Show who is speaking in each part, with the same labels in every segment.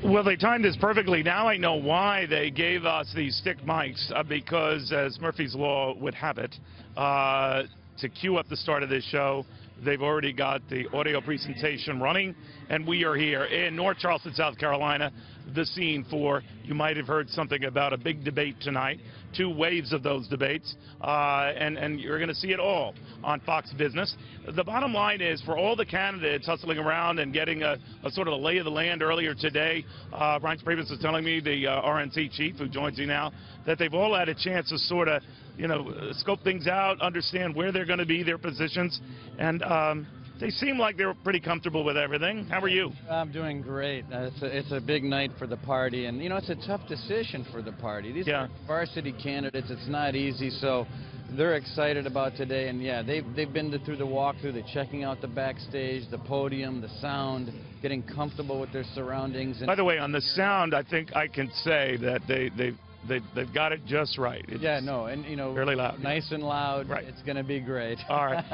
Speaker 1: Well, they timed this perfectly. Now I know why they gave us these stick mics, because as Murphy's Law would have it, to cue up the start of this show, they've already got the audio presentation running, and we are here in North Charleston, South Carolina, the scene for, you might have heard something about a big debate tonight, 2 waves of those debates, and you're going to see it all on Fox Business. The bottom line is, for all the candidates hustling around and getting a sort of a lay of the land earlier today, Priebus was telling me, the RNC chief who joins you now, that they've all had a chance to sort of, scope things out, understand where they're going to be, their positions, and they seem like they're pretty comfortable with everything. How are you?
Speaker 2: I'm doing great. It's a big night for the party, and it's a tough decision for the party. These are varsity candidates. It's not easy, so they're excited about today. And yeah, they've been through the walkthrough, they're checking out the backstage, the podium, the sound, getting comfortable with their surroundings. And
Speaker 1: by the way, on the sound, I think I can say that they've got it just right. It's fairly loud.
Speaker 2: Nice and loud.
Speaker 1: Right.
Speaker 2: It's going to be great.
Speaker 1: All right.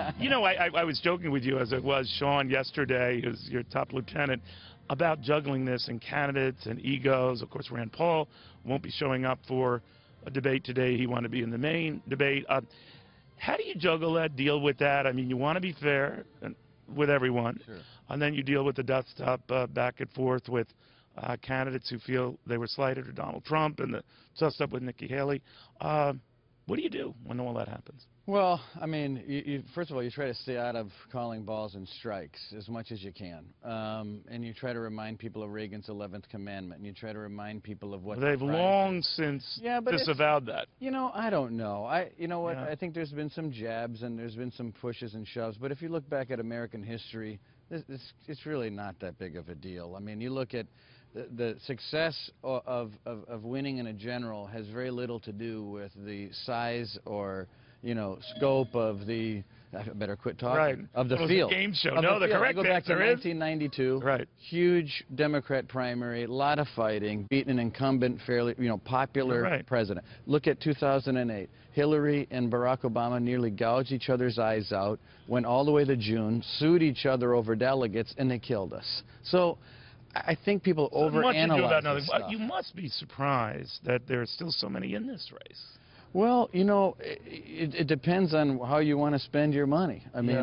Speaker 1: I was joking with you, as it was Sean yesterday, who's your top lieutenant, about juggling this and candidates and egos. Of course, Rand Paul won't be showing up for a debate today. He wanted to be in the main debate. How do you juggle that, deal with that? I mean, you want to be fair with everyone,
Speaker 2: sure,
Speaker 1: and then you deal with the dust up back and forth with candidates who feel they were slighted, or Donald Trump, and the dust up with Nikki Haley. What do you do when all that happens?
Speaker 2: Well, I mean, first of all, you try to stay out of calling balls and strikes as much as you can. And you try to remind people of Reagan's 11th commandment, and you try to remind people of what
Speaker 1: they've long since disavowed that.
Speaker 2: I don't know. You know what? I think there's been some jabs and there's been some pushes and shoves, but if you look back at American history, it's really not that big of a deal. I mean, you look at the success of winning in a general has very little to do with the size or scope of the, I better quit talking,
Speaker 1: right,
Speaker 2: of the
Speaker 1: field.
Speaker 2: field.
Speaker 1: The game show. No, the correct
Speaker 2: answer is. Go back to 1992.
Speaker 1: Right.
Speaker 2: Huge Democrat primary, a lot of fighting, beating an incumbent, fairly, popular president. Look at 2008. Hillary and Barack Obama nearly gouged each other's eyes out, went all the way to June, sued each other over delegates, and they killed us. So I think people overanalyze this stuff.
Speaker 1: You must be surprised that there are still so many in this race.
Speaker 2: Well, it depends on how you want to spend your money. I mean,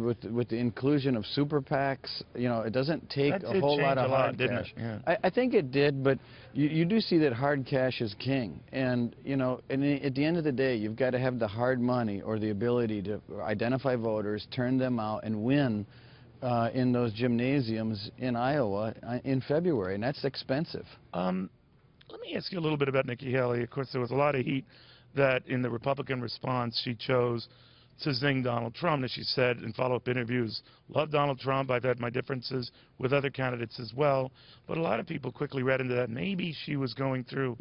Speaker 2: with the inclusion of super PACs, it doesn't take a whole lot of hard cash.
Speaker 1: Yeah.
Speaker 2: I think it did, but you do see that hard cash is king. And, and at the end of the day, you've got to have the hard money or the ability to identify voters, turn them out, and win in those gymnasiums in Iowa in February, and that's expensive.
Speaker 1: Let me ask you a little bit about Nikki Haley. Of course, there was a lot of heat that in the Republican response she chose to zing Donald Trump. As she said in follow-up interviews, love Donald Trump. I've had my differences with other candidates as well. But a lot of people quickly read into that. Maybe she was going through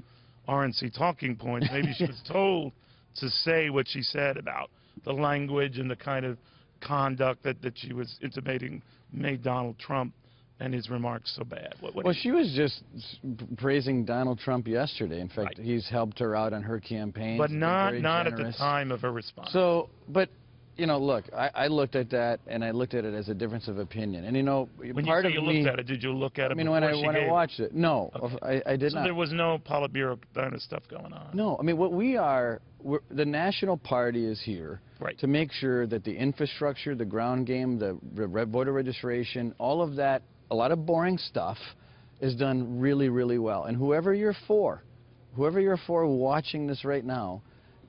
Speaker 1: RNC talking points. Maybe she was told to say what she said about the language and the kind of conduct that she was intimating made Donald Trump and his remarks so bad.
Speaker 2: Well, she was just praising Donald Trump yesterday. In fact, he's helped her out on her campaign.
Speaker 1: But not at the time of her response.
Speaker 2: So, but, look, I looked at that, and I looked at it as a difference of opinion. And,
Speaker 1: when
Speaker 2: part
Speaker 1: you say
Speaker 2: of
Speaker 1: you looked at it, did you look at it
Speaker 2: when I watched it? No,
Speaker 1: okay.
Speaker 2: I did not.
Speaker 1: So there was no Politburo kind of stuff going on?
Speaker 2: No. I mean, what the National Party is here to make sure that the infrastructure, the ground game, the voter registration, all of that, a lot of boring stuff is done really, really well. And whoever you're for watching this right now,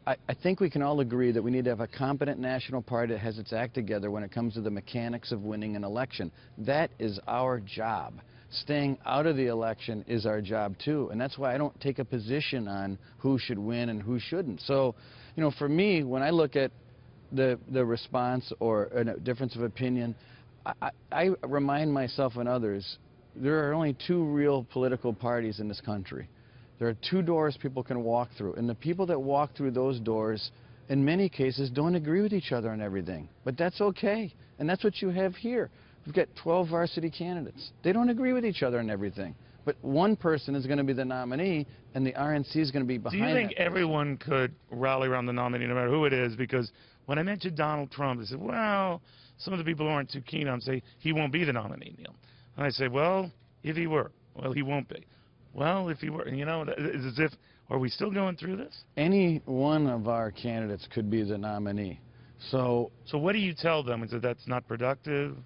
Speaker 2: I think we can all agree that we need to have a competent national party that has its act together when it comes to the mechanics of winning an election. That is our job. Staying out of the election is our job too, and that's why I don't take a position on who should win and who shouldn't. So, for me, when I look at the response or a difference of opinion, I remind myself and others, there are only 2 real political parties in this country. There are 2 doors people can walk through, and the people that walk through those doors, in many cases, don't agree with each other on everything. But that's okay, and that's what you have here. We've got 12 varsity candidates. They don't agree with each other on everything. But one person is going to be the nominee, and the RNC is going to be behind that.
Speaker 1: Do you think everyone could rally around the nominee, no matter who it is? Because when I mentioned Donald Trump, they said, well, some of the people who aren't too keen on him say he won't be the nominee, Neil. And I say, well, if he were, Well, he won't be. Well, if he were, you know, it's as if, are we still going through this?
Speaker 2: Any one of our candidates could be the nominee. So
Speaker 1: what do you tell them? Is that that's not productive?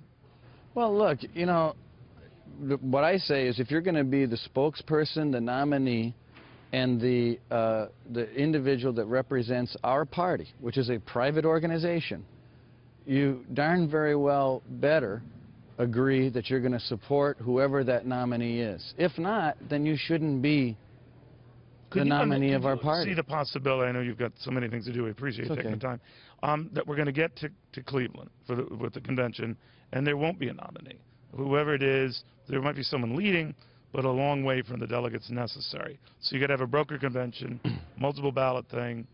Speaker 2: Well, look, you know, what I say is if you're going to be the spokesperson, the nominee, and the individual that represents our party, which is a private organization, you darn very well better agree that you're going to support whoever that nominee is. If not, then you shouldn't be the nominee of our party.
Speaker 1: See the possibility, I know you've got so many things to do, we appreciate you taking the time, that we're going to get to Cleveland with the convention, and there won't be a nominee. Whoever it is, there might be someone leading, but a long way from the delegates necessary. So you got to have a broker convention, multiple ballot thing,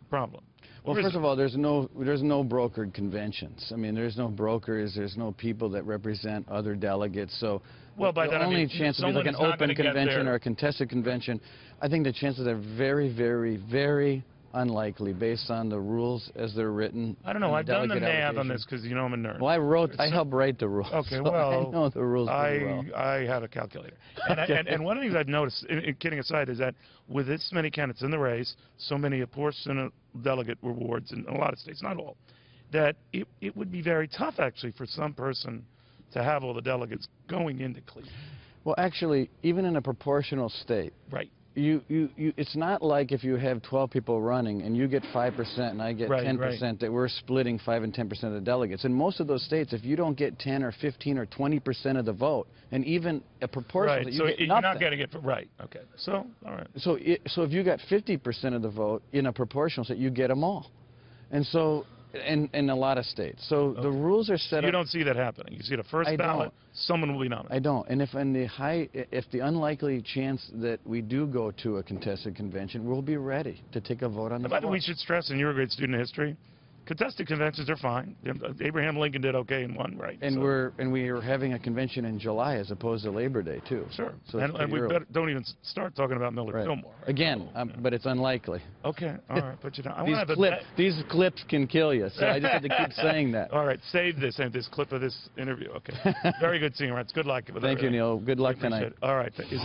Speaker 1: problem.
Speaker 2: Well, first of all, there's no brokered conventions. I mean, there's no brokers, there's no people that represent other delegates. So
Speaker 1: well, by
Speaker 2: the
Speaker 1: that
Speaker 2: only
Speaker 1: I mean,
Speaker 2: chance to be like an open convention or a contested convention, I think the chances are very, very, very unlikely based on the rules as they're written.
Speaker 1: I don't know. I've done the math on this because, you know, I'm a nerd.
Speaker 2: Well, I helped write the rules.
Speaker 1: Okay,
Speaker 2: so
Speaker 1: well,
Speaker 2: I know the rules pretty well.
Speaker 1: I have a calculator. And one of the things I've noticed, kidding aside, is that with this many candidates in the race, so many apportioned delegate rewards in a lot of states, not all, that it would be very tough, actually, for some person to have all the delegates going into Cleveland.
Speaker 2: Well, actually, even in a proportional state,
Speaker 1: right.
Speaker 2: It's not like if you have 12 people running and you get 5% and I get 10%, that we're splitting 5 and 10% of the delegates. In most of those states, if you don't get 10 or 15 or 20% of the vote, and even a proportion that you get
Speaker 1: you're
Speaker 2: nothing.
Speaker 1: not getting it. Right. Okay. So, all right.
Speaker 2: So if you got 50% of the vote in a proportional state, you get them all. And so, in a lot of states. So the rules are set up.
Speaker 1: You don't see that happening. You see the first ballot, someone will be nominated.
Speaker 2: I don't. And if the unlikely chance that we do go to a contested convention, we'll be ready to take a vote on the floor.
Speaker 1: By the way, we should stress, and you're a great student of history, contested conventions are fine. Abraham Lincoln did okay in one, right?
Speaker 2: And we are having a convention in July as opposed to Labor Day too.
Speaker 1: Sure.
Speaker 2: So
Speaker 1: and we don't even start talking about Millard Fillmore. Right?
Speaker 2: Again, but it's unlikely.
Speaker 1: Okay. All right. Put you down.
Speaker 2: These clips can kill you, so I just have to keep saying that.
Speaker 1: All right. Save this clip of this interview. Okay. Very good seeing you. Good luck.
Speaker 2: Thank you, Neil. Good luck tonight.
Speaker 1: All right. Is it